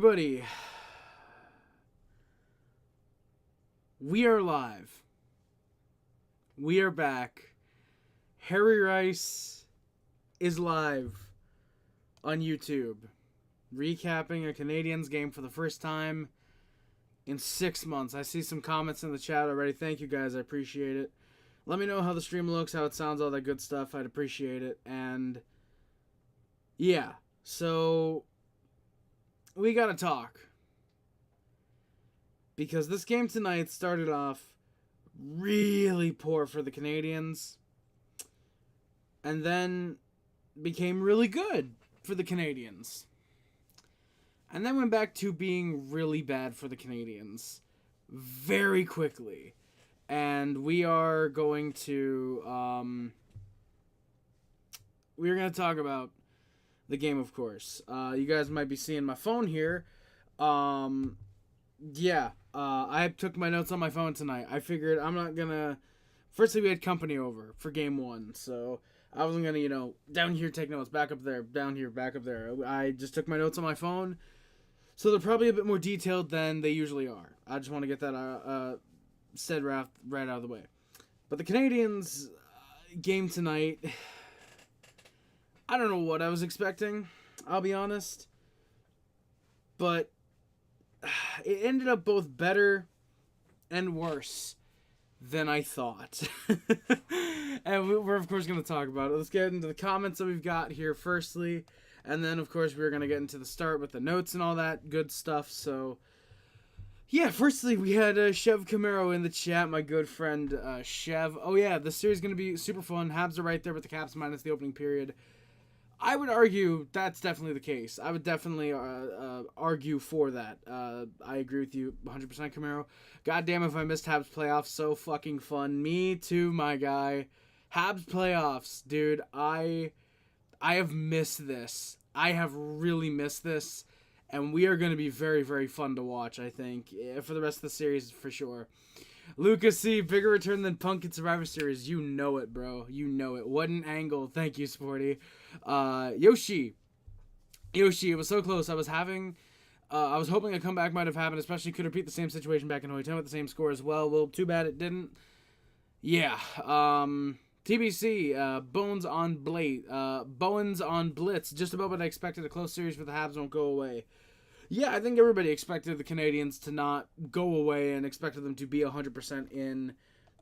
everybody. We are live. We are back. Harry Rice is live on YouTube, recapping a Canadiens game for the first time in 6 months. I see some comments in the chat already. Thank you guys. I appreciate it. Let me know how the stream looks, how it sounds, all that good stuff. I'd appreciate it. And yeah, so we gotta talk. Because this game tonight started off really poor for the Canadiens. And then became really good for the Canadiens. And then went back to being really bad for the Canadiens very quickly. And we are going to we're going to talk about the game, of course. You guys might be seeing my phone here. I took my notes on my phone tonight. I figured I'm not going to... Firstly, we had company over for game one, so I wasn't going to, down here take notes, back up there, down here, back up there. I just took my notes on my phone, so they're probably a bit more detailed than they usually are. I just want to get that said right out of the way. But the Canadiens game tonight, I don't know what I was expecting, I'll be honest. But it ended up both better and worse than I thought. And we're, of course, going to talk about it. Let's get into the comments that we've got here firstly. And then, of course, we're going to get into the start with the notes and all that good stuff. So, yeah, firstly, we had Chev Camaro in the chat, my good friend Chev. Oh, yeah, this series is going to be super fun. Habs are right there with the Caps minus the opening period. I would argue that's definitely the case. I would definitely argue for that. I agree with you 100%, Camaro. Goddamn if I missed Habs playoffs. So fucking fun. Me too, my guy. Habs playoffs, dude. I have missed this. I have really missed this. And we are going to be very, very fun to watch, I think. For the rest of the series, for sure. Lucas C, bigger return than Punk in Survivor Series. You know it, bro. You know it. What an angle. Thank you, Sporty. Yoshi, it was so close. I was hoping a comeback might have happened, especially could repeat the same situation back in 2010 with the same score as well. Well, too bad it didn't. Yeah. TBC, Bones on Blitz. Just about what I expected. A close series, but the Habs won't go away. Yeah, I think everybody expected the Canadiens to not go away and expected them to be 100% in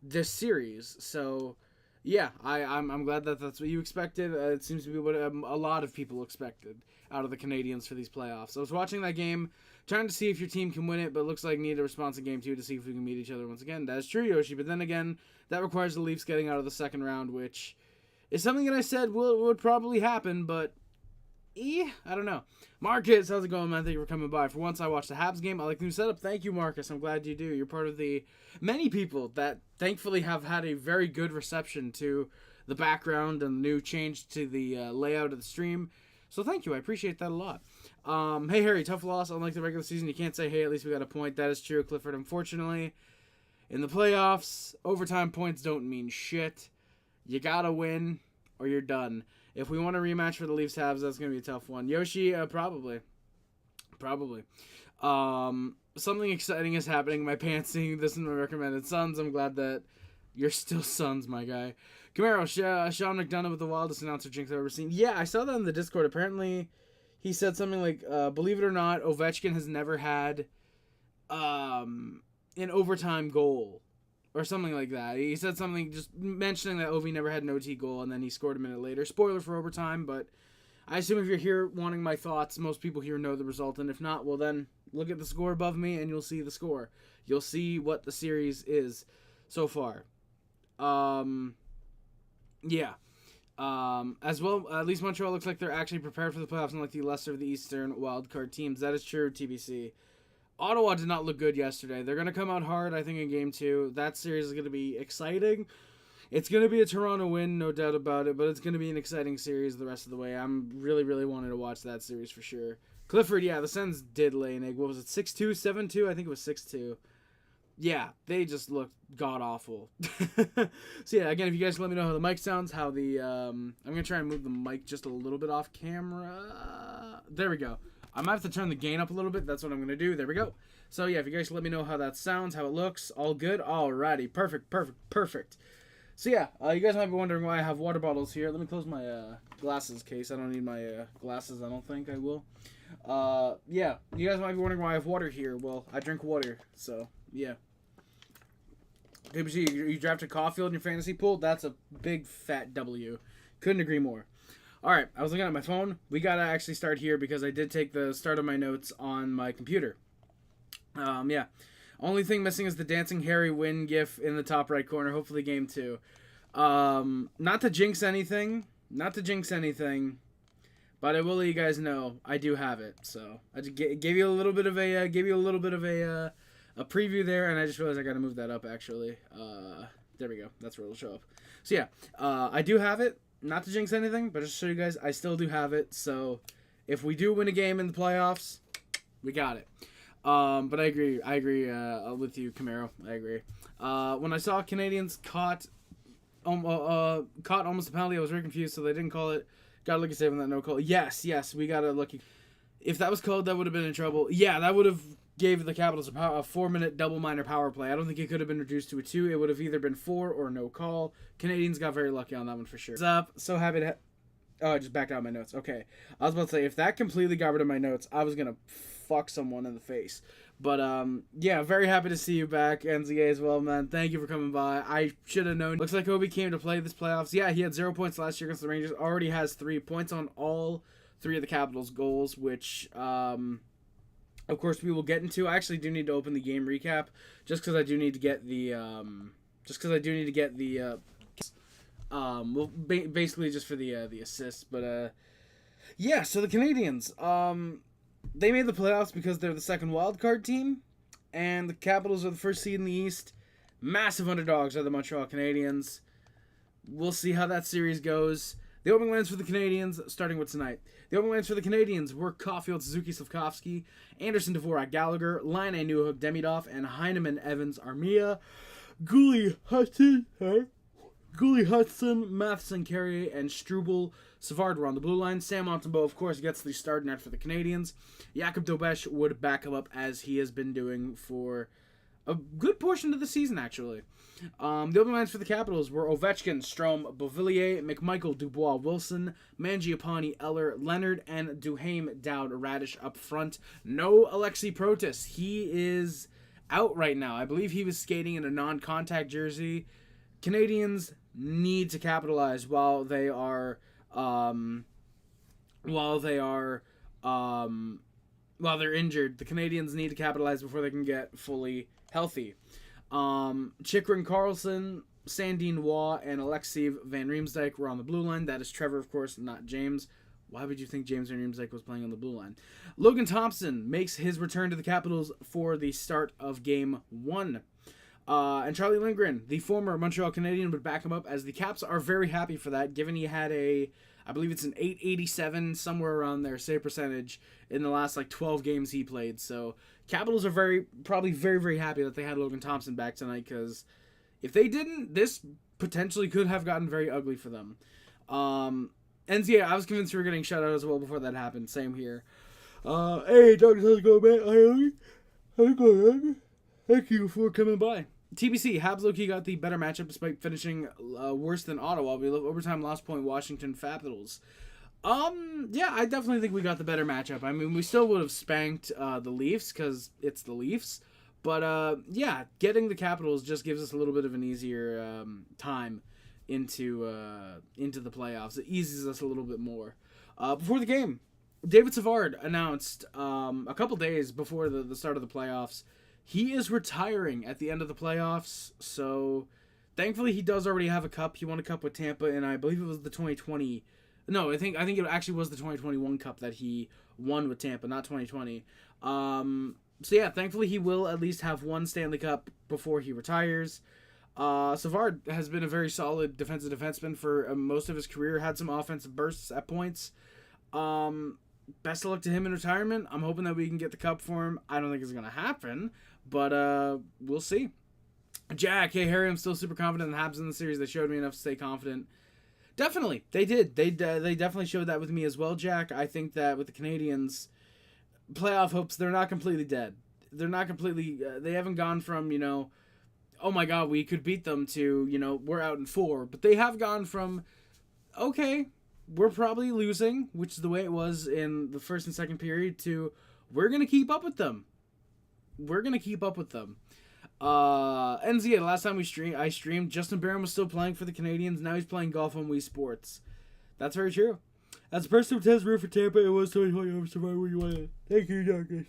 this series. So, yeah, I'm glad that that's what you expected. It seems to be what a lot of people expected out of the Canadiens for these playoffs. I was watching that game, trying to see if your team can win it, but it looks like need a response in game two to see if we can meet each other once again. That's true, Yoshi, but then again, that requires the Leafs getting out of the second round, which is something that I said would probably happen, but I don't know. Marcus, how's it going, man? Thank you for coming by. For once, I watched the Habs game. I like the new setup. Thank you, Marcus. I'm glad you do. You're part of the many people that thankfully have had a very good reception to the background and the new change to the layout of the stream. So thank you. I appreciate that a lot. Hey, Harry, tough loss. Unlike the regular season, you can't say, hey, at least we got a point. That is true, Clifford. Unfortunately, in the playoffs, overtime points don't mean shit. You gotta win or you're done. If we want a rematch for the Leafs Habs, that's going to be a tough one. Yoshi, probably. Something exciting is happening. My pants seeing this in my recommended Suns. I'm glad that you're still Suns, my guy. Camaro, Sean McDonough with the wildest announcer jinx I've ever seen. Yeah, I saw that in the Discord. Apparently, he said something like, believe it or not, Ovechkin has never had an overtime goal. Or something like that. He said something just mentioning that Ovi never had an OT goal and then he scored a minute later. Spoiler for overtime, but I assume if you're here wanting my thoughts, most people here know the result. And if not, well then, look at the score above me and you'll see the score. You'll see what the series is so far. As well, at least Montreal looks like they're actually prepared for the playoffs, unlike the lesser of the Eastern wildcard teams. That is true, TBC. Ottawa did not look good yesterday. They're going to come out hard, I think, in Game 2. That series is going to be exciting. It's going to be a Toronto win, no doubt about it, but it's going to be an exciting series the rest of the way. I'm really, really wanting to watch that series for sure. Clifford, yeah, the Sens did lay an egg. What was it, 6-2, 7-2? I think it was 6-2. Yeah, they just looked god-awful. So, yeah, again, if you guys can let me know how the mic sounds, how the... I'm going to try and move the mic just a little bit off camera. There we go. I might have to turn the gain up a little bit. That's what I'm going to do. There we go. So, yeah, if you guys let me know how that sounds, how it looks, all good. Alrighty. Perfect. So, yeah, you guys might be wondering why I have water bottles here. Let me close my glasses case. I don't need my glasses. I don't think I will. Yeah, you guys might be wondering why I have water here. Well, I drink water. So, yeah. DBC, you drafted Caufield in your fantasy pool? That's a big fat W. Couldn't agree more. Alright, I was looking at my phone. We gotta actually start here because I did take the start of my notes on my computer. Yeah. Only thing missing is the Dancing Harry win gif in the top right corner. Hopefully game 2. Not to jinx anything. But I will let you guys know I do have it. So I just gave you a little bit of a a preview there, and I just realized I gotta move that up actually. There we go. That's where it'll show up. So yeah, I do have it. Not to jinx anything, but just to show you guys, I still do have it. So if we do win a game in the playoffs, we got it. But I agree with you, Camaro. I agree. When I saw Canadiens caught almost a penalty, I was very confused, so they didn't call it. Got a lucky save on that no call. Yes, we got a lucky. If that was called, that would have been in trouble. Yeah, that would have gave the Capitals a 4-minute double minor power play. I don't think it could have been reduced to a 2. It would have either been 4 or no call. Canadiens got very lucky on that one for sure. What's up? So happy to... Oh, I just backed out my notes. Okay. I was about to say, if that completely got rid of my notes, I was going to fuck someone in the face. But, yeah, very happy to see you back, NZA, as well, man. Thank you for coming by. I should have known. Looks like Obi came to play this playoffs. Yeah, he had 0 points last year against the Rangers. Already has 3 points on all 3 of the Capitals' goals, which, of course, we will get into. I actually do need to open the game recap, just because I do need to get the, well, basically just for the assists. But, yeah, so the Canadiens, they made the playoffs because they're the second wildcard team, and the Capitals are the first seed in the East. Massive underdogs are the Montreal Canadiens. We'll see how that series goes. The opening lines for the Canadiens, starting with tonight. The opening lines for the Canadiens were Caufield, Suzuki, Slavkovsky, Anderson, Dvorak, Gallagher, Line, Newhook, Demidov, and Heineman, Evans, Armia, Gooley, Hudson, Matheson, Carrier, and Struble. Savard were on the blue line. Sam Montembeault, of course, gets the start net for the Canadiens. Jakob Dobesch would back him up as he has been doing for a good portion of the season, actually. The opening lines for the Capitals were Ovechkin, Strome, Beauvillier, McMichael, Dubois, Wilson, Mangiapane, Eller, Leonard, and Duhaime, Dowd, Radish up front. No Alexei Protas. He is out right now. I believe he was skating in a non-contact jersey. Canadiens need to capitalize while they're injured. The Canadiens need to capitalize before they can get fully healthy. Chychrun Carlson, Sandine Waugh, and Alexei Van Riemsdyk were on the blue line. That is Trevor, of course, not James. Why would you think James Van Riemsdyk was playing on the blue line? Logan Thompson makes his return to the Capitals for the start of Game 1. And Charlie Lindgren, the former Montreal Canadien, would back him up, as the Caps are very happy for that, given he had I believe it's an 887, somewhere around there, save percentage in the last 12 games he played. So Capitals are probably very happy that they had Logan Thompson back tonight, because if they didn't, this potentially could have gotten very ugly for them. And yeah, I was convinced we were getting shut out as well before that happened. Same here. Hey, Doug, how's it going, man? How's it going? Thank you for coming by. TBC, Habs low-key got the better matchup despite finishing worse than Ottawa. We love overtime lost point Washington Capitals. Yeah, I definitely think we got the better matchup. I mean, we still would have spanked the Leafs because it's the Leafs. But, yeah, getting the Capitals just gives us a little bit of an easier time into the playoffs. It eases us a little bit more. Before the game, David Savard announced a couple days before the start of the playoffs he is retiring at the end of the playoffs. So thankfully he does already have a cup. He won a cup with Tampa, and I believe it was the 2020. No, I think it actually was the 2021 cup that he won with Tampa, not 2020. So yeah, thankfully he will at least have one Stanley Cup before he retires. Savard has been a very solid defensive defenseman for most of his career. Had some offensive bursts at points. Best of luck to him in retirement. I'm hoping that we can get the cup for him. I don't think it's going to happen, but we'll see. Jack, hey Harry, I'm still super confident in the Habs in the series. They showed me enough to stay confident. Definitely, they did. They definitely showed that with me as well, Jack. I think that with the Canadiens, playoff hopes, they're not completely dead. They're not completely, they haven't gone from, oh my god, we could beat them to, we're out in 4. But they have gone from, okay, we're probably losing, which is the way it was in the first and second period, to we're going to keep up with them. We're going to keep up with them. NZA, the last time I streamed, Justin Barron was still playing for the Canadiens. Now he's playing golf on Wii Sports. That's very true. As a person who has root for Tampa, it was 2020 over Survivor where you went. Thank you, Douglas.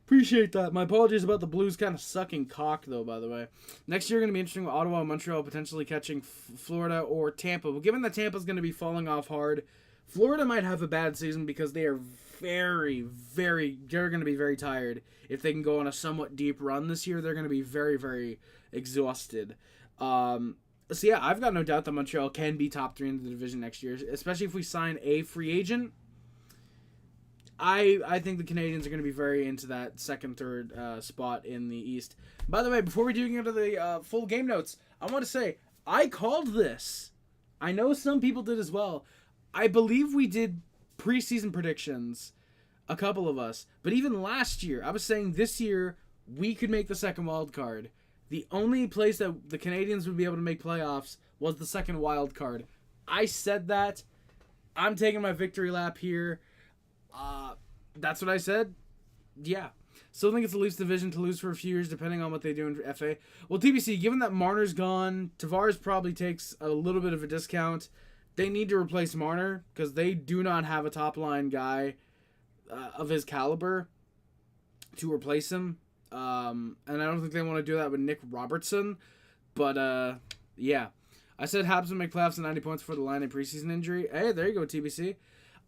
Appreciate that. My apologies about the Blues kind of sucking cock, though, by the way. Next year, going to be interesting with Ottawa and Montreal potentially catching Florida or Tampa. But given that Tampa's going to be falling off hard, Florida might have a bad season because they are they're going to be very tired. If they can go on a somewhat deep run this year, they're going to be very, very exhausted. So yeah, I've got no doubt that Montreal can be top 3 in the division next year, especially if we sign a free agent. I think the Canadiens are going to be very into that second, third spot in the East. By the way, before we do get into the full game notes, I want to say, I called this. I know some people did as well. I believe we did preseason predictions, a couple of us. But even last year, I was saying this year, we could make the second wild card. The only place that the Canadiens would be able to make playoffs was the second wild card. I said that. I'm taking my victory lap here. That's what I said. Yeah. Still think it's the Leafs division to lose for a few years, depending on what they do in FA. Well, TBC, given that Marner's gone, Tavares probably takes a little bit of a discount. They need to replace Marner because they do not have a top-line guy of his caliber to replace him. And I don't think they want to do that with Nick Robertson. But, yeah. I said Habs would make playoffs at 90 points for the line in preseason injury. Hey, there you go, TBC.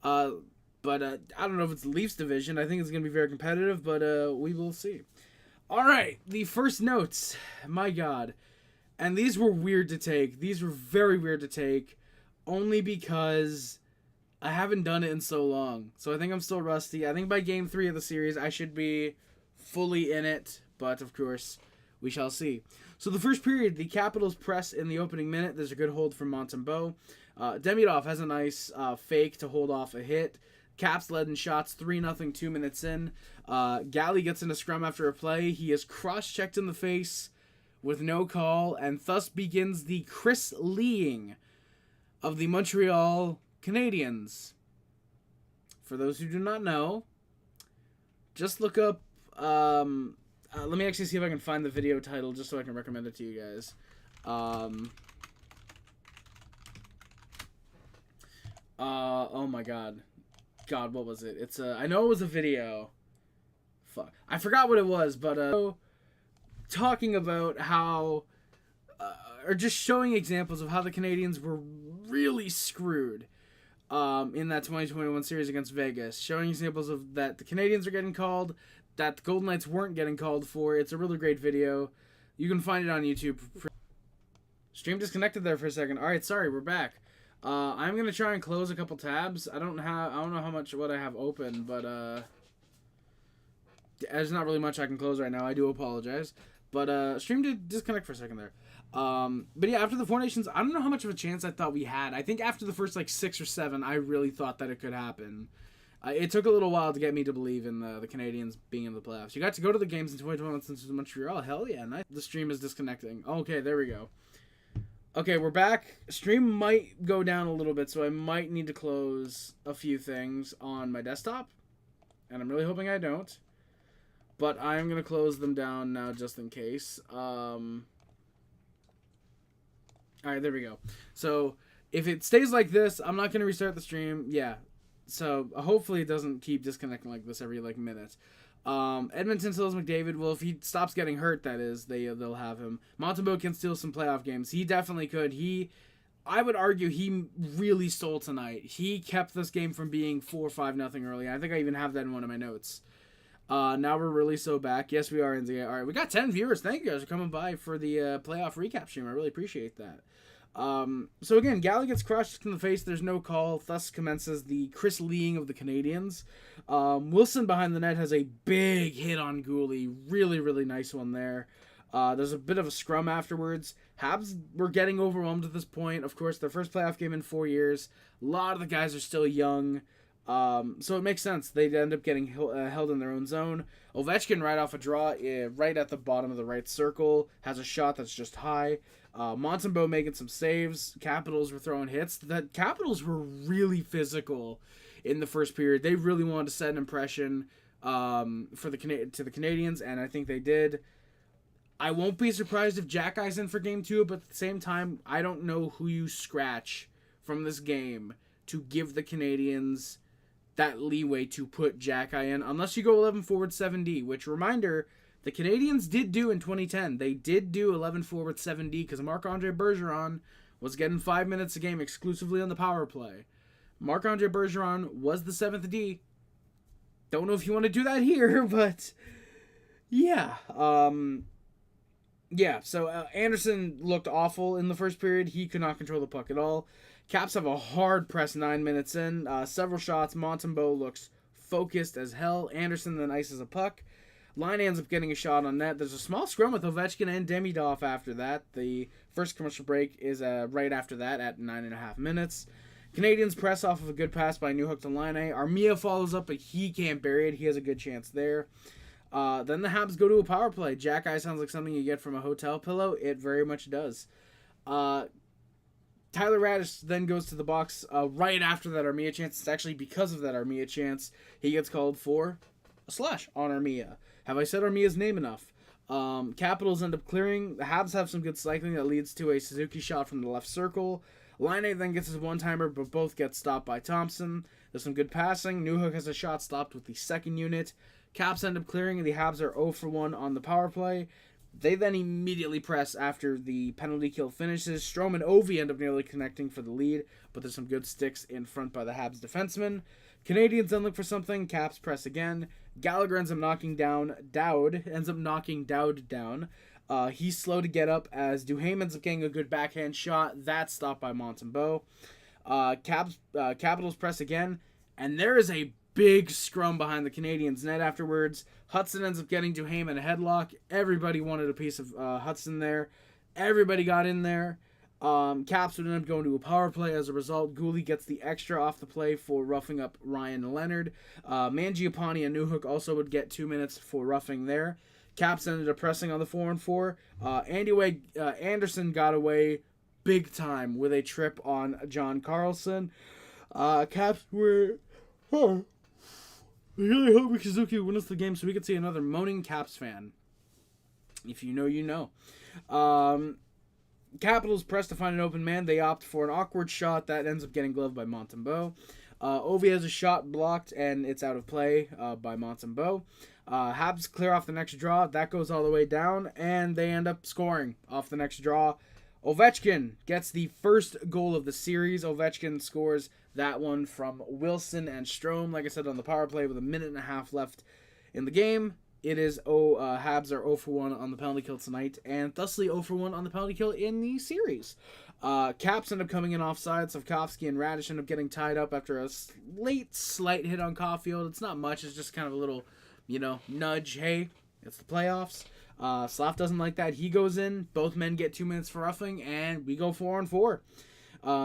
But I don't know if it's the Leafs division. I think it's going to be very competitive, but we will see. All right, the first notes. My God. And these were weird to take. These were very weird to take, only because I haven't done it in so long. So I think I'm still rusty. I think by game 3 of the series, I should be fully in it. But, of course, we shall see. So the first period, the Capitals press in the opening minute. There's a good hold from Montembeault. Demidov has a nice fake to hold off a hit. Caps led in shots 3-0 2 minutes in. Galley gets in a scrum after a play. He is cross-checked in the face with no call, and thus begins the Chris Leeing of the Montreal Canadiens. For those who do not know, just look up... let me actually see if I can find the video title just so I can recommend it to you guys. Oh my god. God, what was it? It's I know it was a video. Fuck. I forgot what it was, but talking about how or just showing examples of how the Canadiens were really screwed in that 2021 series against Vegas. Showing examples of that the Canadiens are getting called, that the Golden Knights weren't getting called for. It's a really great video. You can find it on YouTube. Stream disconnected there for a second. All right, sorry, we're back. I'm gonna try and close a couple tabs. I don't know how much what I have open, but there's not really much I can close right now. I do apologize, but stream did disconnect for a second there. But yeah, after the Four Nations, I don't know how much of a chance I thought we had. I think after the first 6 or 7, I really thought that it could happen. It took a little while to get me to believe in the Canadiens being in the playoffs. You got to go to the games in 2021 since Montreal. Hell yeah, nice. The stream is disconnecting. Okay, there we go. Okay, we're back. Stream might go down a little bit, so I might need to close a few things on my desktop. And I'm really hoping I don't. But I'm going to close them down now just in case. Alright, there we go. So, if it stays like this, I'm not going to restart the stream. Yeah. So, hopefully it doesn't keep disconnecting like this every minute. Edmonton steals McDavid. Well, if he stops getting hurt, that is, they'll have him. Montembeault can steal some playoff games. He definitely could. I would argue he really stole tonight. He kept this game from being 4-5-0 early. I think I even have that in one of my notes. Now we're really so back. Yes, we are in the... All right, we got 10 viewers. Thank you guys for coming by for the playoff recap stream. I really appreciate that. So again, Galley gets crushed in the face. There's no call. Thus commences the Chris Leeing of the Canadiens. Wilson behind the net has a big hit on Gooley. Really, really nice one there. There's a bit of a scrum afterwards. Habs were getting overwhelmed at this point. Of course, their first playoff game in 4 years. A lot of the guys are still young. So it makes sense. They'd end up getting held in their own zone. Ovechkin, right off a draw, right at the bottom of the right circle, has a shot that's just high. Montembeault making some saves. Capitals were throwing hits. The Capitals were really physical in the first period. They really wanted to set an impression to the Canadiens, and I think they did. I won't be surprised if Jack Eye's in for game 2, but at the same time, I don't know who you scratch from this game to give the Canadiens that leeway to put Jack Eye in, unless you go 11 forward 7D, which, reminder, the Canadiens did do in 2010. They did do 11 forward 7D because Marc-Andre Bergeron was getting 5 minutes a game exclusively on the power play. Marc-Andre Bergeron was the 7th D. Don't know if you want to do that here, but yeah. So Anderson looked awful in the first period. He could not control the puck at all. Caps have a hard press 9 minutes in. Several shots. Montembeault looks focused as hell. Anderson then ices a puck. Line ends up getting a shot on net. There's a small scrum with Ovechkin and Demidov after that. The first commercial break is right after that at 9.5 minutes. Canadiens press off of a good pass by Newhook to Line. Armia follows up, but he can't bury it. He has a good chance there. Then the Habs go to a power play. Jack Eye sounds like something you get from a hotel pillow. It very much does. Tyler Radish then goes to the box right after that Armia chance. It's actually because of that Armia chance he gets called for a slash on Armia. Have I said Armia's name enough? Capitals end up clearing. The Habs have some good cycling that leads to a Suzuki shot from the left circle. Laine then gets his one-timer, but both get stopped by Thompson. There's some good passing. Newhook has a shot stopped with the second unit. Caps end up clearing, and the Habs are 0 for 1 on the power play. They then immediately press after the penalty kill finishes. Strome and Ovi end up nearly connecting for the lead, but there's some good sticks in front by the Habs defensemen. Canadiens then look for something. Caps press again. Gallagher ends up knocking down Dowd. Down. He's slow to get up as Duhaime ends up getting a good backhand shot. That's stopped by Montembeault. Capitals press again, and there is a big scrum behind the Canadiens' net afterwards. Hudson ends up getting Duhaime in a headlock. Everybody wanted a piece of Hudson there. Everybody got in there. Caps would end up going to a power play as a result. Gooley gets the extra off the play for roughing up Ryan Leonard. Mangiapane and Newhook also would get 2 minutes for roughing there. Caps ended up pressing on the 4-on-4. Anderson got away big time with a trip on John Carlson. Caps were... I really hope Suzuki wins the game so we can see another moaning Caps fan. If you know, you know. Capitals press to find an open man. They opt for an awkward shot that ends up getting gloved by Montembeault. Ovi has a shot blocked, and it's out of play by Montembeault. Habs clear off the next draw. That goes all the way down, and they end up scoring off the next draw. Ovechkin gets the first goal of the series. Ovechkin scores that one from Wilson and Strome. Like I said, on the power play with 1.5 minutes left in the game. It is Habs are 0 for 1 on the penalty kill tonight, and thusly 0 for 1 on the penalty kill in the series. Caps end up coming in offside. Slavkovsky and Radish end up getting tied up after a slight hit on Caufield. It's not much. It's just kind of a little, nudge. Hey, it's the playoffs. Slav doesn't like that. He goes in. Both men get 2 minutes for roughing, and we go 4-on-4.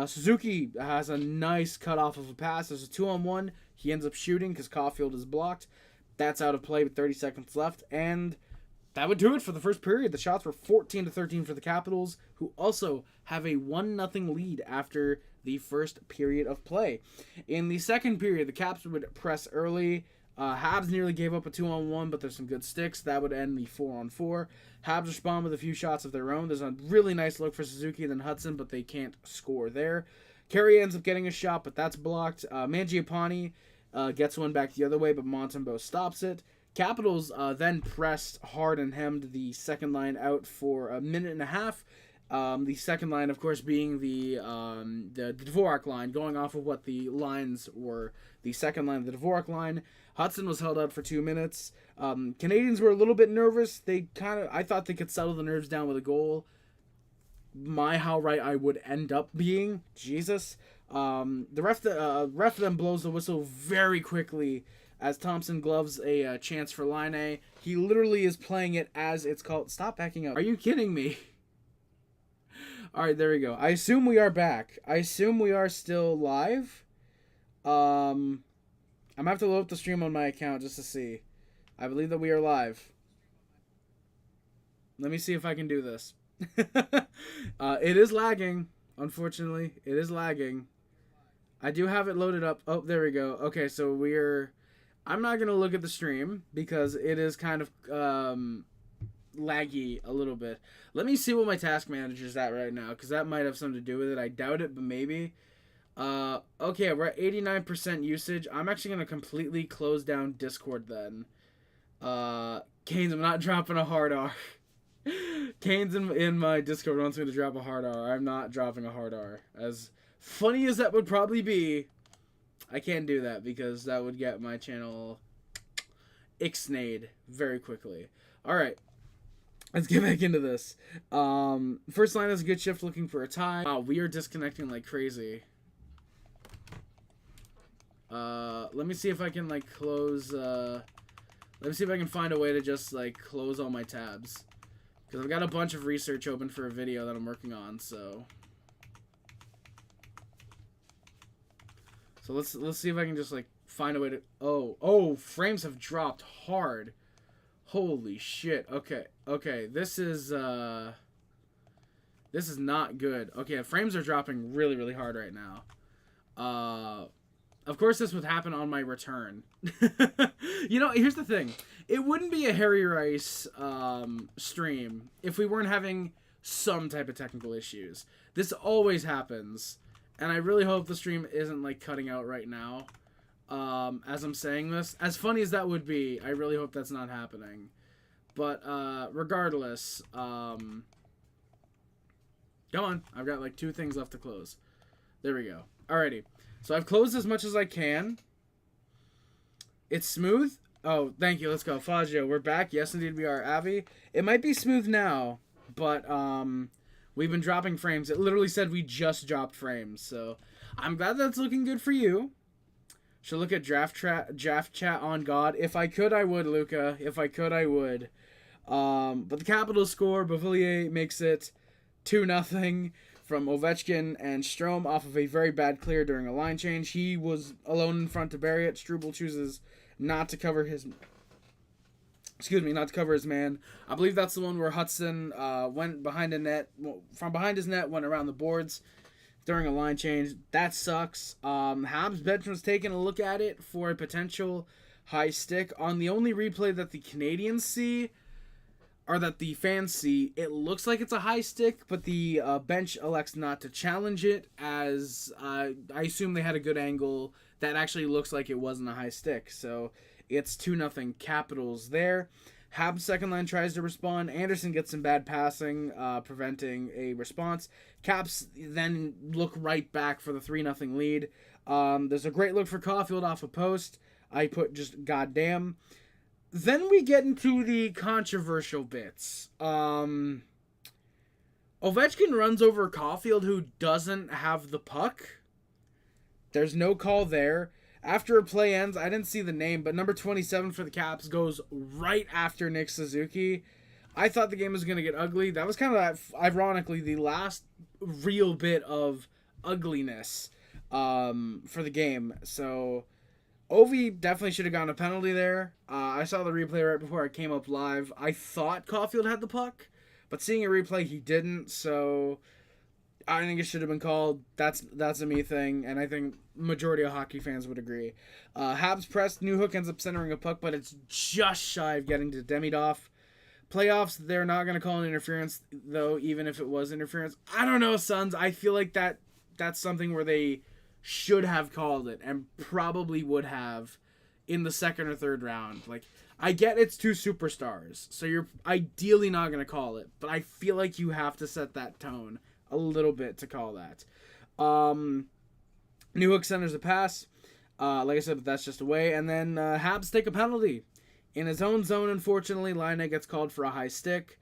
Suzuki has a nice cut off of a pass. There's a 2-on-1. He ends up shooting because Caufield is blocked. That's out of play with 30 seconds left, and that would do it for the first period. The shots were 14-13 for the Capitals, who also have a 1-0 lead after the first period of play. In the second period, the Caps would press early. Habs nearly gave up a 2-on-1, but there's some good sticks. That would end the 4-on-4. Habs respond with a few shots of their own. There's a really nice look for Suzuki and then Hudson, but they can't score there. Carey ends up getting a shot, but that's blocked. Mangiapane gets one back the other way, but Montembeault stops it. Capitals then pressed hard and hemmed the second line out for 1.5 minutes. The second line, of course, being the Dvorak line, going off of what the lines were. The second line, the Dvorak line. Hudson was held out for 2 minutes. Canadiens were a little bit nervous. I thought they could settle the nerves down with a goal. How right I would end up being. Jesus. The ref then blows the whistle very quickly as Thompson gloves a chance for Laine. He literally is playing it as it's called. Stop backing up. Are you kidding me? All right, there we go. I assume we are back. I assume we are still live. I'm going to have to load up the stream on my account just to see. I believe that we are live. Let me see if I can do this. It is lagging. Unfortunately, it is lagging. I do have it loaded up. Oh, there we go. Okay, so we're... I'm not going to look at the stream because it is kind of laggy a little bit. Let me see what my task manager's at right now because that might have something to do with it. I doubt it, but maybe. Okay, we're at 89% usage. I'm actually going to completely close down Discord then. Canes, I'm not dropping a hard R. Canes in my Discord wants me to drop a hard R. I'm not dropping a hard R. As funny as that would probably be, I can't do that because that would get my channel ixnayed very quickly. Alright, let's get back into this. First line is a good shift looking for a tie. Wow, we are disconnecting like crazy. Let me see if I can like close, let me see if I can find a way to just like close all my tabs. Because I've got a bunch of research open for a video that I'm working on, so... So let's see if I can just, like, find a way to... Oh, frames have dropped hard. Holy shit. Okay, this is not good. Okay, frames are dropping really, really hard right now. Of course, this would happen on my return. You know, here's the thing. It wouldn't be a Harry Rice stream if we weren't having some type of technical issues. This always happens. And I really hope the stream isn't, like, cutting out right now as I'm saying this. As funny as that would be, I really hope that's not happening. But regardless, come on. I've got, like, 2 things left to close. There we go. Alrighty. So I've closed as much as I can. It's smooth. Oh, thank you. Let's go. Fazio, we're back. Yes, indeed, we are. Avi, it might be smooth now, but we've been dropping frames. It literally said we just dropped frames, so I'm glad that's looking good for you. Should look at draft chat on God. If I could, I would, Luca. If I could, I would. But the Capitals score. Beauvillier makes it 2-0. From Ovechkin and Strome off of a very bad clear during a line change. He was alone in front to bury it. Struble chooses not to cover his... not to cover his man. I believe that's the one where Hudson went behind a net, from behind his net, went around the boards during a line change. That sucks. Habs bench was taking a look at it for a potential high stick. On the only replay that the Canadiens see, or that the fans see, it looks like it's a high stick, but the bench elects not to challenge it, as I assume they had a good angle that actually looks like it wasn't a high stick. So it's 2-0 Capitals there. Habs second line tries to respond. Anderson gets some bad passing, preventing a response. Caps then look right back for the 3-0 lead. There's a great look for Caufield off a post. I put just goddamn. Then we get into the controversial bits. Ovechkin runs over Caufield, who doesn't have the puck. There's no call there. After a play ends, I didn't see the name, but number 27 for the Caps goes right after Nick Suzuki. I thought the game was going to get ugly. That was kind of, ironically, the last real bit of ugliness for the game. So... Ovi definitely should have gotten a penalty there. I saw the replay right before I came up live. I thought Caufield had the puck, but seeing a replay, he didn't. So I think it should have been called. That's a me thing, and I think majority of hockey fans would agree. Habs pressed. Newhook ends up centering a puck, but it's just shy of getting to Demidov. Playoffs, they're not going to call an interference, though, even if it was interference. I don't know, Sons. I feel like that's something where they should have called it, and probably would have in the second or third round. Like, I get it's 2 superstars, so you're ideally not going to call it, but I feel like you have to set that tone a little bit to call that. Newhook centers a pass. Like I said, but that's just away. And then Habs take a penalty. In his own zone, unfortunately, Laine gets called for a high stick.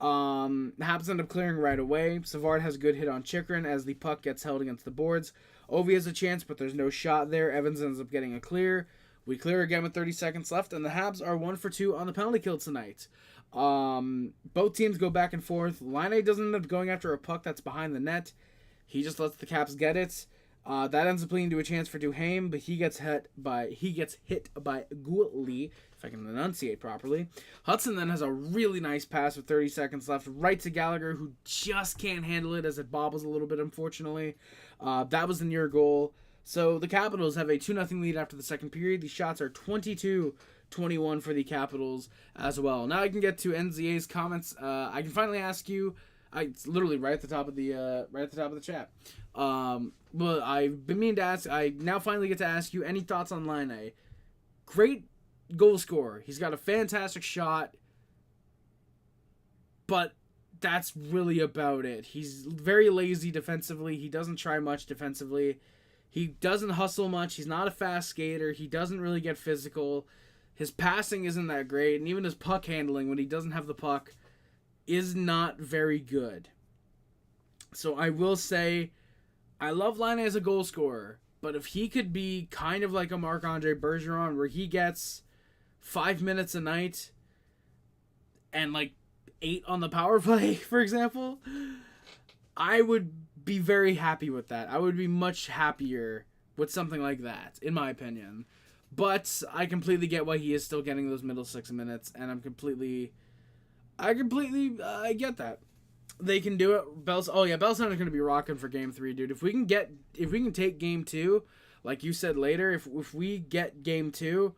Habs end up clearing right away. Savard has a good hit on Chikrin as the puck gets held against the boards. Ovi has a chance, but there's no shot there. Evans ends up getting a clear. We clear again with 30 seconds left, and the Habs are 1 for 2 on the penalty kill tonight. Both teams go back and forth. Laine doesn't end up going after a puck that's behind the net. He just lets the Caps get it. That ends up leading to a chance for Duhaime, but he gets hit by Gouli, if I can enunciate properly. Hudson then has a really nice pass with 30 seconds left, right to Gallagher, who just can't handle it as it bobbles a little bit, unfortunately. That was the near goal. So the Capitals have a 2-0 lead after the second period. The shots are 22-21 for the Capitals as well. Now I can get to NZA's comments. I can finally ask you. It's literally right at the top of the chat. Well, I've been meaning to ask. I now finally get to ask you any thoughts on Laine. Great goal scorer. He's got a fantastic shot, but that's really about it. He's very lazy defensively. He doesn't try much defensively. He doesn't hustle much. He's not a fast skater. He doesn't really get physical. His passing isn't that great, and even his puck handling when he doesn't have the puck is not very good. So I will say, I love Laine as a goal scorer, but if he could be kind of like a Marc-Andre Bergeron, where he gets 5 minutes a night and like 8 on the power play, for example, I would be very happy with that. I would be much happier with something like that, in my opinion. But I completely get why he is still getting those middle 6 minutes, and I completely get that. They can do it. Bell's not going to be rocking for Game 3, dude. If we can take Game 2, like you said later, if we get Game 2,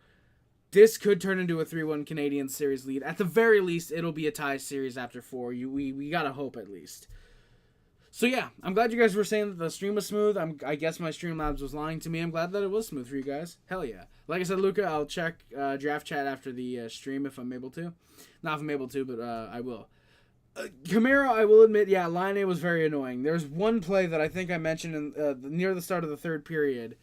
this could turn into a 3-1 Canadian series lead. At the very least, it'll be a tie series after 4. We gotta hope at least. So yeah, I'm glad you guys were saying that the stream was smooth. I guess my Streamlabs was lying to me. I'm glad that it was smooth for you guys. Hell yeah. Like I said, Luca, I'll check draft chat after the stream if I'm able to. Not if I'm able to, but I will. Camaro, I will admit, yeah, Laine was very annoying. There's one play that I think I mentioned near the start of the third period.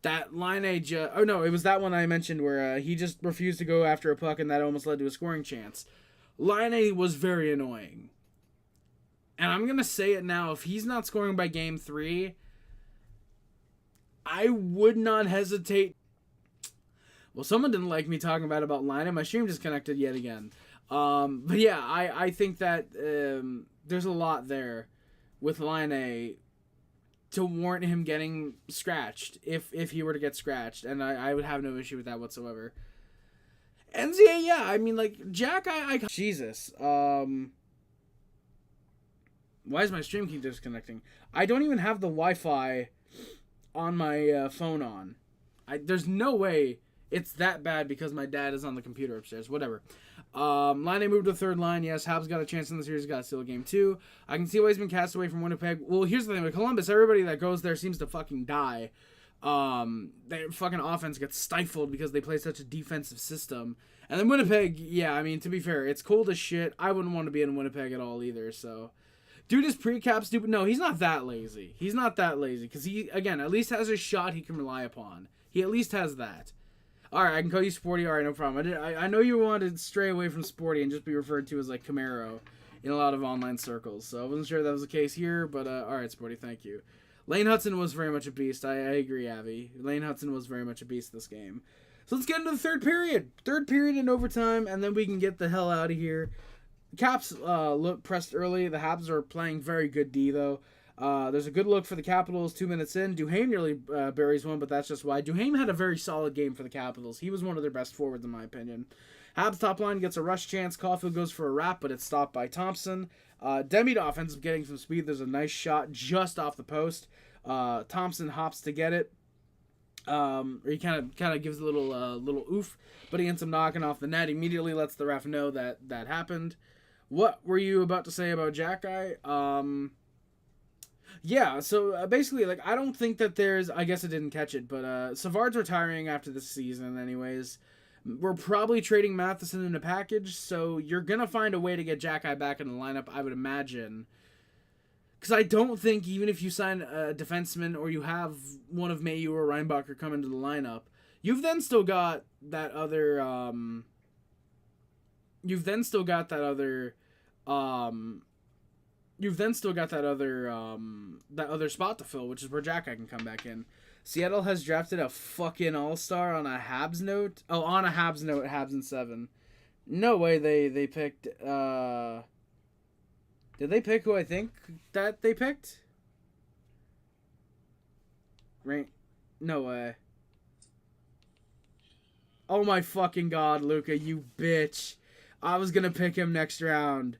That Laine it was that one I mentioned where he just refused to go after a puck and that almost led to a scoring chance. Laine was very annoying. And I'm going to say it now, if he's not scoring by Game 3, I would not hesitate. Well, someone didn't like me talking about Laine. My stream disconnected yet again. But yeah, I think that there's a lot there with Laine to warrant him getting scratched if he were to get scratched, and I would have no issue with that whatsoever. NZA, yeah, I mean, like, Jack, Jesus. Why is my stream keep disconnecting? I don't even have the Wi-Fi on my phone on. There's no way it's that bad because my dad is on the computer upstairs. Whatever. Laine moved to the third line. Yes, Habs got a chance in the series. Got to steal Game 2. I can see why he's been cast away from Winnipeg. Well, here's the thing. With Columbus, everybody that goes there seems to fucking die. Their fucking offense gets stifled because they play such a defensive system. And then Winnipeg, yeah, I mean, to be fair, it's cold as shit. I wouldn't want to be in Winnipeg at all either, so... Dude is pre-cap stupid. No, he's not that lazy. He's not that lazy. Because he, again, at least has a shot he can rely upon. He at least has that. Alright, I can call you Sporty. Alright, no problem. I know you wanted to stray away from Sporty and just be referred to as, like, Camaro in a lot of online circles. So I wasn't sure that was the case here. But, alright, Sporty, thank you. Lane Hudson was very much a beast. I agree, Avi. Lane Hudson was very much a beast this game. So let's get into the third period. Third period in overtime, and then we can get the hell out of here. Caps look pressed early. The Habs are playing very good D, though. There's a good look for the Capitals 2 minutes in. Duhaime nearly buries one, but that's just why. Duhaime had a very solid game for the Capitals. He was one of their best forwards, in my opinion. Habs top line gets a rush chance. Caufield goes for a wrap, but it's stopped by Thompson. Demidov ends up getting some speed. There's a nice shot just off the post. Thompson hops to get it. Or he kind of gives a little oof, but he ends up knocking off the net. Immediately lets the ref know that happened. What were you about to say about Jack Guy? Yeah, so basically, like, I don't think that there's... I guess I didn't catch it, but Savard's retiring after this season anyways. We're probably trading Matheson in a package, so you're going to find a way to get Jack Guy back in the lineup, I would imagine. Because I don't think, even if you sign a defenseman or you have one of Mayu or Reinbacher come into the lineup, you've then still got that other... that other spot to fill, which is where Jack Guy can come back in. Seattle has drafted a fucking all-star on a Habs note. Oh, on a Habs note, Habs in 7. No way they picked, Did they pick who I think that they picked? No way. Oh my fucking god, Luca, you bitch. I was gonna pick him next round.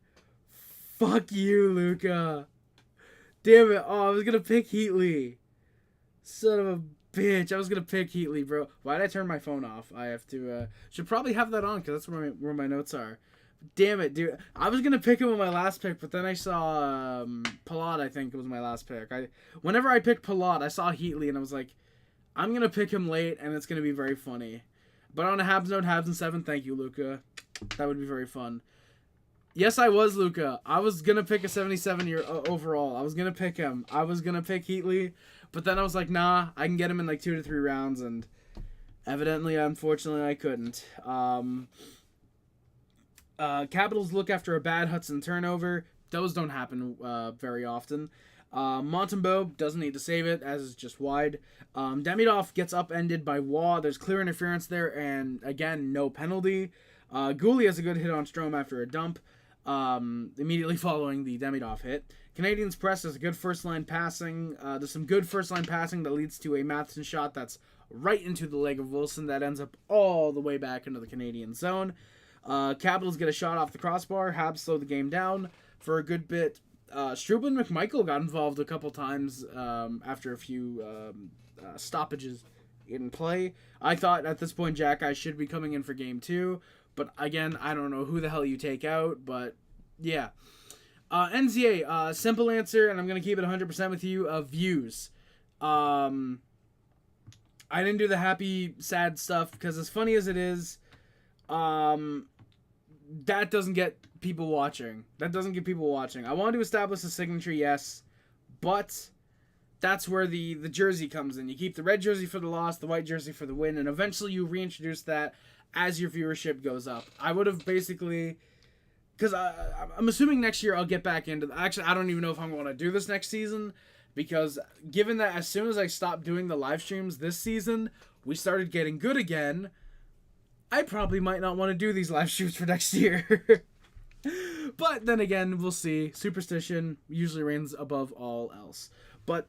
Fuck you, Luca. Damn it. Oh, I was gonna pick Heatley. Son of a bitch. I was gonna pick Heatley, bro. Why'd I turn my phone off? I have to, should probably have that on, because that's where my notes are. Damn it, dude. I was gonna pick him with my last pick, but then I saw, Palat, I think, was my last pick. Whenever I picked Palat, I saw Heatley, and I was like, I'm gonna pick him late, and it's gonna be very funny. But on a Habs note, Habs in 7, thank you, Luca. That would be very fun. Yes, I was, Luca. I was going to pick a 77-year overall. I was going to pick him. I was going to pick Heatley. But then I was like, nah, I can get him in like 2 to 3 rounds. And evidently, unfortunately, I couldn't. Capitals look after a bad Hudson turnover. Those don't happen very often. Montembeault doesn't need to save it, as it's just wide. Demidov gets upended by Waugh. There's clear interference there, and again, no penalty. Goulet has a good hit on Strome after a dump, immediately following the Demidov hit. Canadiens press has a good first-line passing. There's some good first-line passing that leads to a Matheson shot that's right into the leg of Wilson that ends up all the way back into the Canadian zone. Capitals get a shot off the crossbar. Habs slow the game down for a good bit. Struble and McMichael got involved a couple times after a few stoppages in play. I thought at this point Jack I should be coming in for game 2, but again, I don't know who the hell you take out, but yeah. NZA, simple answer, and I'm going to keep it 100% with you, views. I didn't do the happy, sad stuff, because as funny as it is, that doesn't get people watching. I wanted to establish a signature, yes, but that's where the jersey comes in. You keep the red jersey for the loss, the white jersey for the win, and eventually you reintroduce that as your viewership goes up. I would have basically, because I'm assuming next year I'll get back into, actually I don't even know if I'm going to do this next season, because given that as soon as I stopped doing the live streams this season, we started getting good again, I probably might not want to do these live streams for next year. But then again, we'll see. Superstition usually reigns above all else. But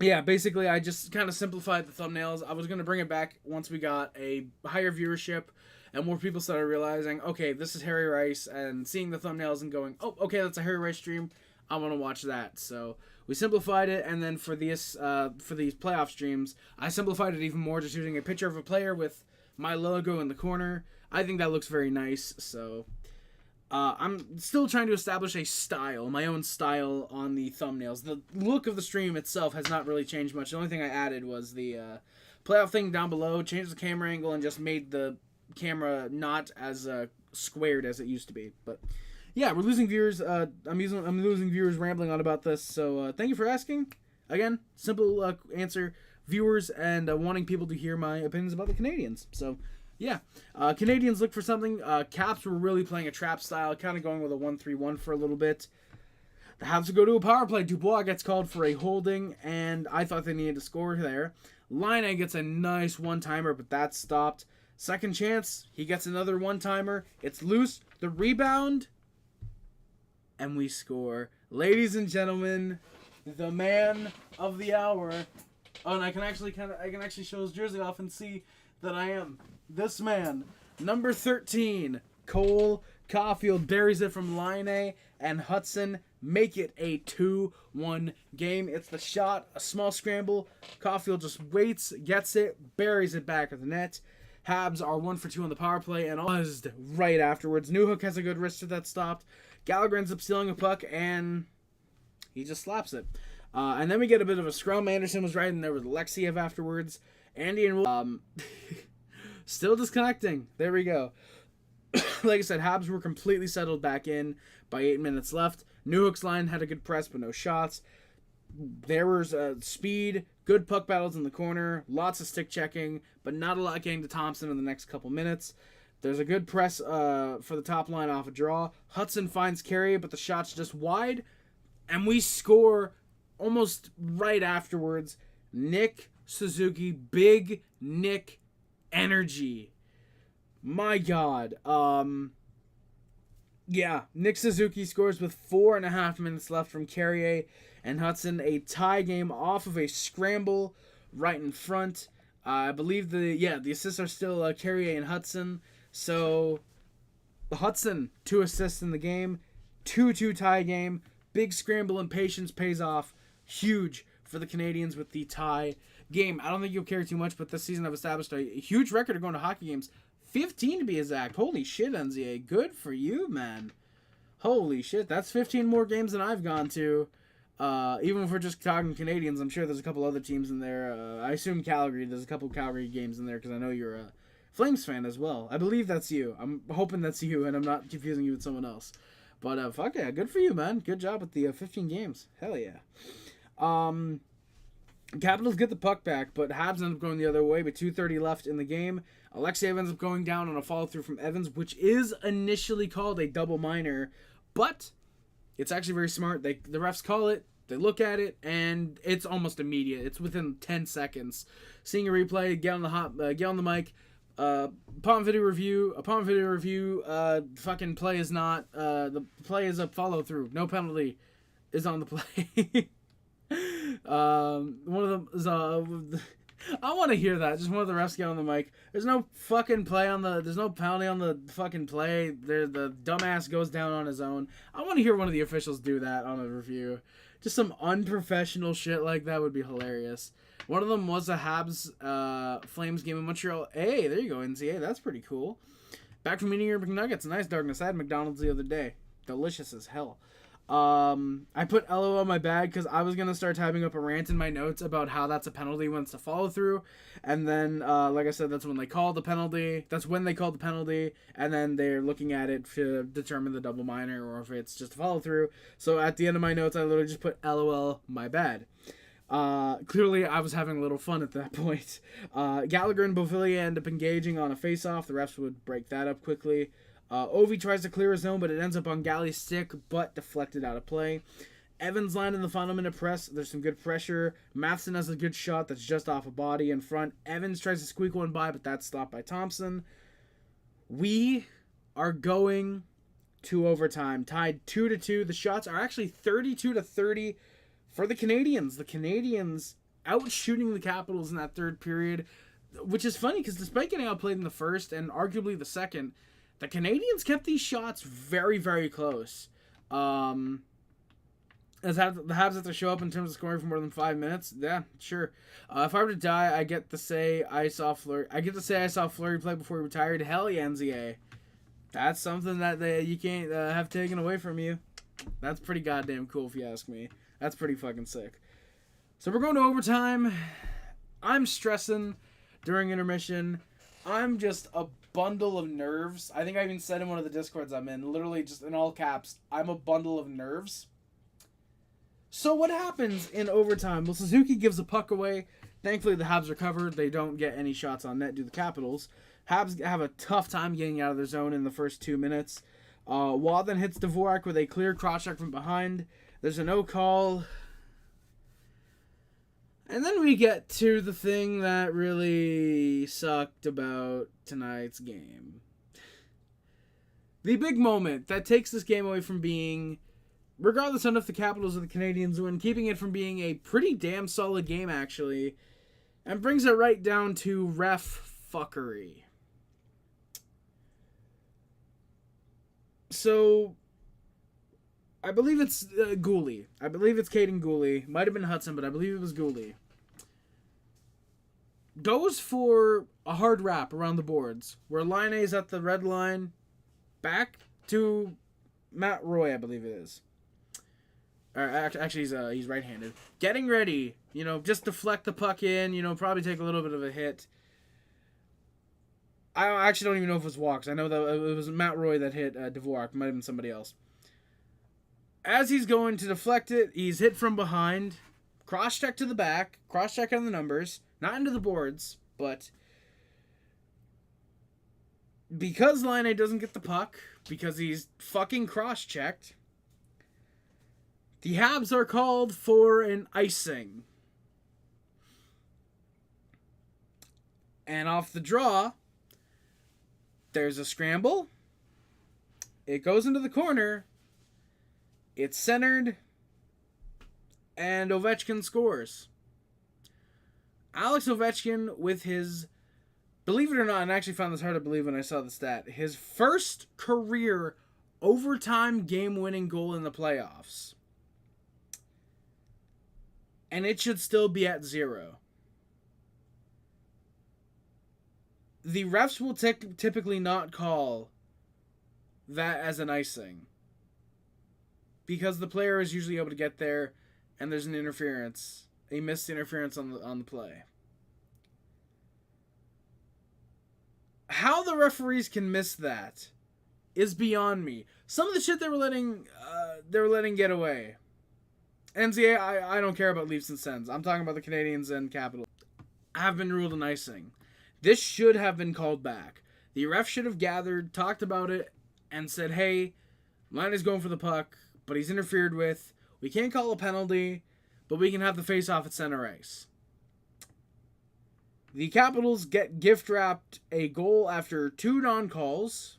yeah, basically I just kind of simplified the thumbnails. I was going to bring it back once we got a higher viewership and more people started realizing, okay, this is Harry Rice, and seeing the thumbnails and going, oh, okay, that's a Harry Rice stream. I want to watch that. So we simplified it, and then for these playoff streams, I simplified it even more, just using a picture of a player with my logo in the corner. I think that looks very nice, so I'm still trying to establish a style, my own style on the thumbnails. The look of the stream itself has not really changed much. The only thing I added was the playoff thing down below, changed the camera angle, and just made the camera not as squared as it used to be. But yeah, we're losing viewers. I'm losing viewers rambling on about this, so thank you for asking. Again, simple answer. Viewers and wanting people to hear my opinions about the Canadiens. So, yeah. Canadiens look for something. Caps were really playing a trap style, kind of going with a 1-3-1 for a little bit. The Habs go to a power play. Dubois gets called for a holding, and I thought they needed to score there. Laine gets a nice one-timer, but that's stopped. Second chance, he gets another one-timer. It's loose. The rebound, and we score. Ladies and gentlemen, the man of the hour. Oh, and I can actually show his jersey off and see that I am this man. Number 13, Cole Caufield buries it from Laine and Hudson. Make it a 2-1 game. It's the shot, a small scramble. Caufield just waits, gets it, buries it back at the net. Habs are 1 for 2 on the power play and buzzed right afterwards. Newhook has a good wrister that stopped. Gallagher ends up stealing a puck and he just slaps it. And then we get a bit of a scrum. Anderson was right, and there was Alexiev afterwards. Andy and still disconnecting. There we go. Like I said, Habs were completely settled back in by 8 minutes left. Newhook's line had a good press, but no shots. There was speed, good puck battles in the corner, lots of stick checking, but not a lot getting to Thompson in the next couple minutes. There's a good press for the top line off a draw. Hudson finds Carey, but the shot's just wide, and we score almost right afterwards. Nick Suzuki, big Nick energy. My God. Yeah, Nick Suzuki scores with 4.5 minutes left from Carrier and Hudson. A tie game off of a scramble right in front. I believe the assists are still Carrier and Hudson. So Hudson, 2 assists in the game, 2-2 tie game. Big scramble and patience pays off. Huge for the Canadiens with the tie game. I don't think you'll care too much, but this season I've established a huge record of going to hockey games. 15 to be exact. Holy shit, NZA. Good for you, man. Holy shit. That's 15 more games than I've gone to. Even if we're just talking Canadians, I'm sure there's a couple other teams in there. I assume Calgary. There's a couple Calgary games in there because I know you're a Flames fan as well. I believe that's you. I'm hoping that's you, and I'm not confusing you with someone else. But fuck yeah, good for you, man. Good job with the 15 games. Hell yeah. Capitals get the puck back, but Habs end up going the other way with 2:30 left in the game. Alexeyev ends up going down on a follow-through from Evans, which is initially called a double minor, but it's actually very smart. The refs call it, they look at it, and it's almost immediate. It's within 10 seconds. Seeing a replay, get on the mic. Upon video review, fucking play is not. The play is a follow-through. No penalty is on the play. One of them is I want to hear that. Just one of the refs get on the mic. There's no fucking play on the. There's no penalty on the fucking play. The dumbass goes down on his own. I want to hear one of the officials do that on a review. Just some unprofessional shit like that would be hilarious. One of them was a Habs Flames game in Montreal. Hey, there you go, NCA. That's pretty cool. Back from eating your McNuggets. Nice darkness. I had McDonald's the other day. Delicious as hell. I put LO on my bag because I was going to start typing up a rant in my notes about how that's a penalty when it's a follow through. And then, like I said, that's when they call the penalty. That's when they call the penalty. And then they're looking at it to determine the double minor or if it's just a follow through. So at the end of my notes, I literally just put LOL, my bad. Clearly I was having a little fun at that point. Gallagher and Beauvillier end up engaging on a face-off. The refs would break that up quickly. Ovi tries to clear his zone, but it ends up on Galley's stick, but deflected out of play. Evans line in the final minute press. There's some good pressure. Matheson has a good shot that's just off a body in front. Evans tries to squeak one by, but that's stopped by Thompson. We are going to overtime, tied 2-2. The shots are actually 32-30 for the Canadiens. The Canadiens out shooting the Capitals in that third period, which is funny because despite getting outplayed in the first and arguably the second, the Canadiens kept these shots very, very close. As the Habs have to show up in terms of scoring for more than 5 minutes. Yeah, sure. If I were to die, I get to say I saw Fleury play before he retired. Hell yeah, NZA. That's something that you can't have taken away from you. That's pretty goddamn cool if you ask me. That's pretty fucking sick. So we're going to overtime. I'm stressing during intermission. I'm just a bundle of nerves. I think I even said in one of the Discords I'm in, literally just in all caps, I'm a bundle of nerves. So what happens in overtime? Well, Suzuki gives a puck away. Thankfully, the Habs recover. They don't get any shots on net due to the Capitals. Habs have a tough time getting out of their zone in the first 2 minutes. Waugh then hits Dvorak with a clear cross-check from behind. There's a no call. And then we get to the thing that really sucked about tonight's game. The big moment that takes this game away from being, regardless of if the Capitals or the Canadiens win, keeping it from being a pretty damn solid game, actually, and brings it right down to ref fuckery. So, I believe it's Gooley. I believe it's Caden Gooley. Might have been Hudson, but I believe it was Gooley. Goes for a hard wrap around the boards, where Laine is at the red line, back to Matt Roy, I believe it is. Actually, he's right-handed. Getting ready, just deflect the puck in, probably take a little bit of a hit. I actually don't even know if it was Walks. I know that it was Matt Roy that hit Dvorak. Might have been somebody else. As he's going to deflect it, he's hit from behind. Cross-check to the back. Cross-check on the numbers. Not into the boards, but because Laine doesn't get the puck, because he's fucking cross-checked, the Habs are called for an icing. And off the draw, there's a scramble. It goes into the corner. It's centered. And Ovechkin scores. Alex Ovechkin with his, believe it or not, and I actually found this hard to believe when I saw the stat, his first career overtime game-winning goal in the playoffs. And it should still be at 0. The refs will typically not call that as an icing, because the player is usually able to get there and there's an interference, a missed interference on the play. How the referees can miss that is beyond me. Some of the shit they were letting get away. NCAA, I don't care about leaps and sends. I'm talking about the Canadiens and Capitals. Have been ruled an icing. This should have been called back. The ref should have gathered, talked about it, and said, hey, line is going for the puck, but he's interfered with. We can't call a penalty, but we can have the face-off at center ice. The Capitals get gift-wrapped a goal after 2 non-calls.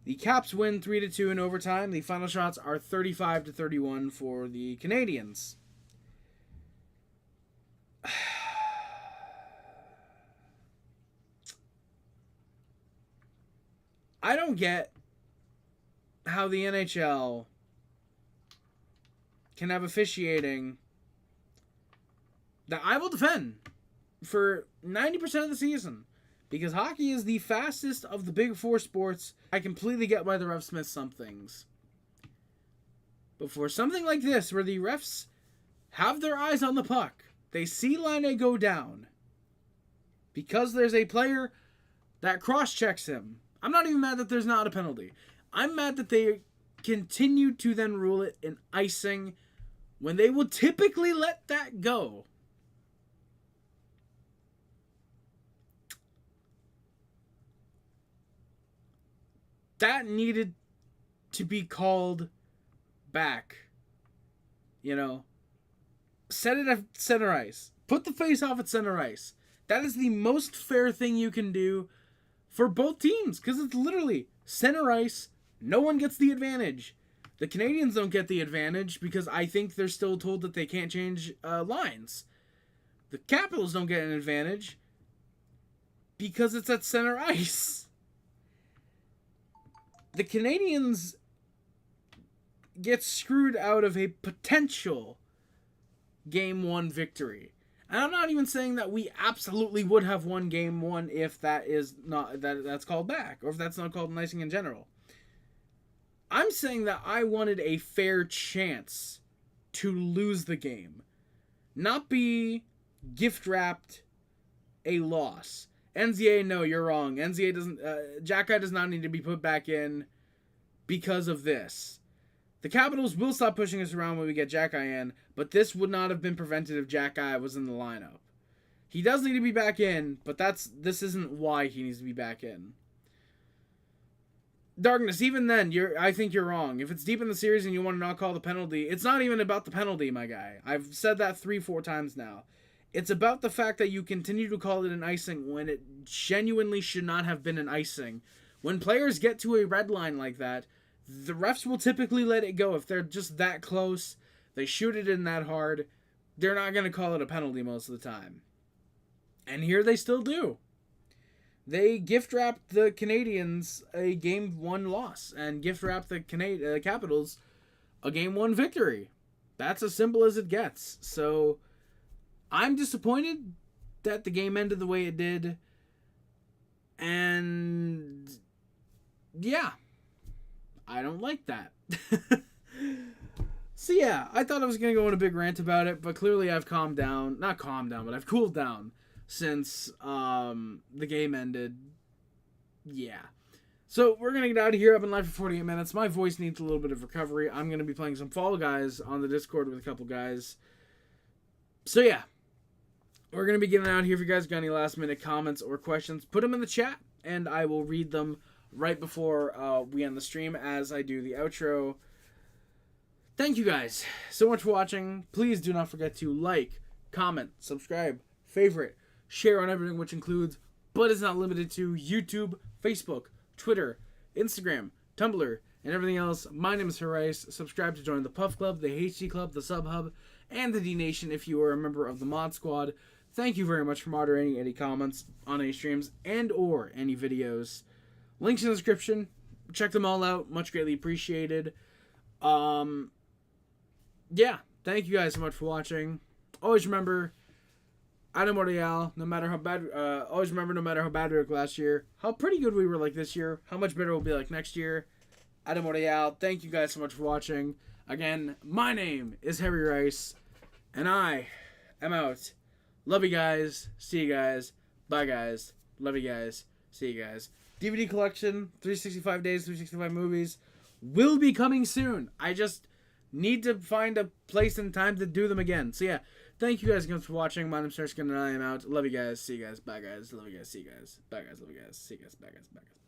The Caps win 3-2 in overtime. The final shots are 35-31 for the Canadiens. I don't get how the NHL can have officiating that I will defend for 90% of the season, because hockey is the fastest of the big 4 sports. I completely get why the refs miss some things. But for something like this, where the refs have their eyes on the puck, they see Laine go down, because there's a player that cross-checks him. I'm not even mad that there's not a penalty. I'm mad that they continue to then rule it an icing when they will typically let that go. That needed to be called back. You know, set it at center ice. Put the face off at center ice. That is the most fair thing you can do for both teams, because it's literally center ice. No one gets the advantage. The Canadiens don't get the advantage because I think they're still told that they can't change lines. The Capitals don't get an advantage because it's at center ice. The Canadiens get screwed out of a potential Game 1 victory. And I'm not even saying that we absolutely would have won Game 1 if that is not that's called back, or if that's not called an icing in general. I'm saying that I wanted a fair chance to lose the game, not be gift-wrapped a loss. NZA, no, you're wrong. NZA doesn't. Jack-Eye does not need to be put back in because of this. The Capitals will stop pushing us around when we get Jack-Eye in, but this would not have been prevented if Jack-Eye was in the lineup. He does need to be back in, but this isn't why he needs to be back in. Darkness, even then, I think you're wrong. If it's deep in the series and you want to not call the penalty, it's not even about the penalty, my guy. I've said that 3-4 times now. It's about the fact that you continue to call it an icing when it genuinely should not have been an icing. When players get to a red line like that, the refs will typically let it go. If they're just that close, they shoot it in that hard, they're not going to call it a penalty most of the time. And here they still do. They gift-wrapped the Canadiens a Game 1 loss and gift-wrapped the Capitals a Game 1 victory. That's as simple as it gets. So I'm disappointed that the game ended the way it did. And yeah, I don't like that. So yeah, I thought I was going to go on a big rant about it, but clearly I've calmed down. Not calmed down, but I've cooled down since the game ended. Yeah. So we're going to get out of here. I've been live for 48 minutes. My voice needs a little bit of recovery. I'm going to be playing some Fall Guys on the Discord with a couple guys. So yeah, we're going to be getting out of here. If you guys got any last minute comments or questions, put them in the chat and I will read them right before we end the stream as I do the outro. Thank you guys so much for watching. Please do not forget to like, comment, subscribe, favorite, share on everything, which includes, but is not limited to, YouTube, Facebook, Twitter, Instagram, Tumblr, and everything else. My name is Horace. Subscribe to join the Puff Club, the HG Club, the Sub Hub, and the D Nation if you are a member of the Mod Squad. Thank you very much for moderating any comments on any streams and or any videos. Links in the description. Check them all out. Much greatly appreciated. Yeah, thank you guys so much for watching. Always remember, Adam Montreal, no matter how bad, always remember, no matter how bad we were last year, how pretty good we were like this year, how much better we'll be like next year. Adam Montreal, thank you guys so much for watching. Again, my name is Harry Rice, and I am out. Love you guys. See you guys. Bye, guys. Love you guys. See you guys. DVD collection, 365 days, 365 movies, will be coming soon. I just need to find a place and time to do them again. So yeah, thank you guys again for watching. My name's Starskin and I am out. Love you guys. See you guys. Bye guys. Love you guys. See you guys. Bye guys. Love you guys. See you guys. Bye guys. Bye guys.